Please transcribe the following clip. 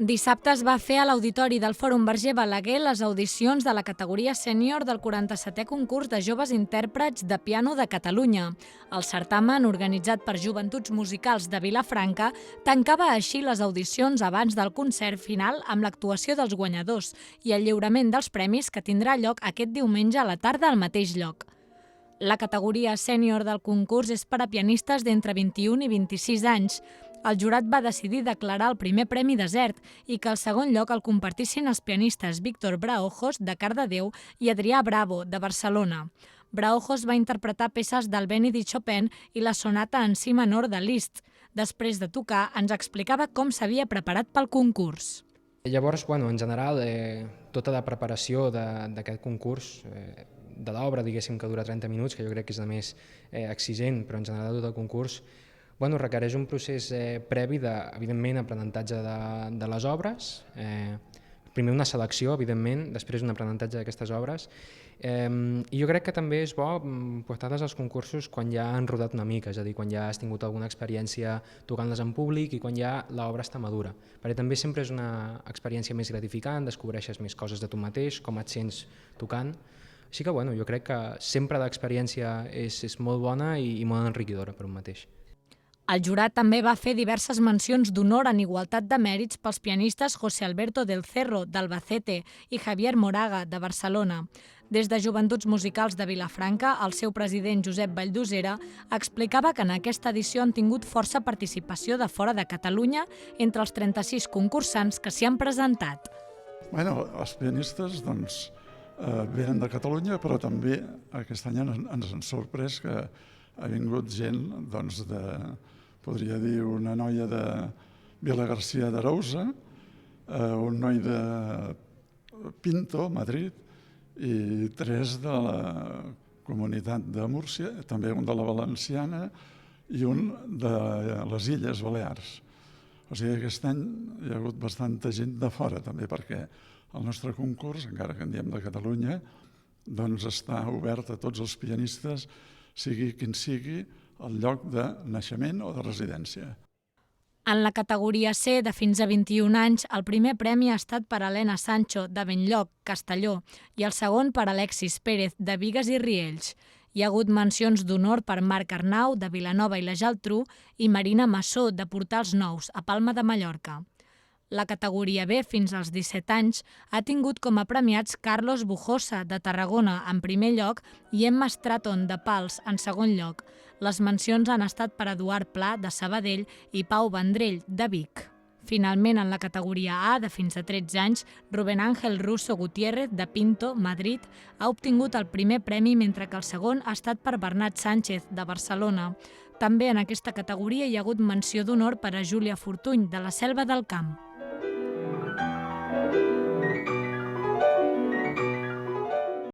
Dissabte es va fer a l'Auditori del Fòrum Verger Balaguer les audicions de la categoria sènior del 47è concurs de joves intèrprets de piano de Catalunya. El certamen, organitzat per Joventuts Musicals de Vilafranca, tancava així les audicions abans del concert final amb l'actuació dels guanyadors i el lliurament dels premis que tindrà lloc aquest diumenge a la tarda al mateix lloc. La categoria sènior del concurs és per a pianistes d'entre 21 i 26 anys. El jurat va decidir declarar el primer premi desert i que el segon lloc el compartissin els pianistes Víctor Braojos, de Cardedeu, i Adrià Bravo, de Barcelona. Braojos va interpretar peces d'Albéniz i Chopin i la sonata en si menor de Liszt. Després de tocar, ens explicava com s'havia preparat pel concurs. Llavors, en general, tota la preparació d'aquest concurs, de l'obra, diguéssim, que dura 30 minuts, que jo crec que és la més exigent, però en general tot el concurs, requereix un procés previ evidentment, aprenentatge de les obres, primer una selecció, evidentment, després un aprenentatge d'aquestes obres, i jo crec que també és bo portar-les als concursos quan ja han rodat una mica, és a dir, quan ja has tingut alguna experiència tocant-les en públic i quan ja l'obra està madura, perquè també sempre és una experiència més gratificant, descobreixes més coses de tu mateix, com et sents tocant. Així que jo crec que sempre l'experiència és molt bona i molt enriquidora per un mateix. El jurat també va fer diverses mencions d'honor en igualtat de mèrits pels pianistes José Alberto del Cerro, d'Albacete, i Javier Moraga, de Barcelona. Des de Joventuts Musicals de Vilafranca, el seu president Josep Valldosera explicava que en aquesta edició han tingut força participació de fora de Catalunya entre els 36 concursants que s'hi han presentat. Els pianistes venen de Catalunya, però també aquest any ens han sorprès que ha vingut gent podria dir, una noia de Vilagarcía d'Arousa, un noi de Pinto, Madrid, i 3 de la Comunitat de Múrcia, també un de la Valenciana i un de les Illes Balears. O sigui, aquest any hi ha hagut bastanta gent de fora també, perquè el nostre concurs, encara que en diem de Catalunya, està obert a tots els pianistes, sigui quin sigui el lloc de naixement o de residència. En la categoria C, de fins a 21 anys, el primer premi ha estat per a Helena Sancho, de Benlloc, Castelló, i el segon per a Alexis Pérez, de Bigues i Riells. Hi ha hagut mencions d'honor per Marc Arnau, de Vilanova i la Geltrú, i Marina Massó, de Portals Nous, a Palma de Mallorca. La categoria B, fins als 17 anys, ha tingut com a premiats Carlos Bujosa, de Tarragona, en primer lloc, i Emma Stratton, de Pals, en segon lloc. Les mencions han estat per Eduard Pla, de Sabadell, i Pau Vendrell, de Vic. Finalment, en la categoria A, de fins a 13 anys, Rubén Ángel Russo Gutiérrez, de Pinto, Madrid, ha obtingut el primer premi, mentre que el segon ha estat per Bernat Sánchez, de Barcelona. També en aquesta categoria hi ha hagut menció d'honor per a Júlia Fortuny, de la Selva del Camp.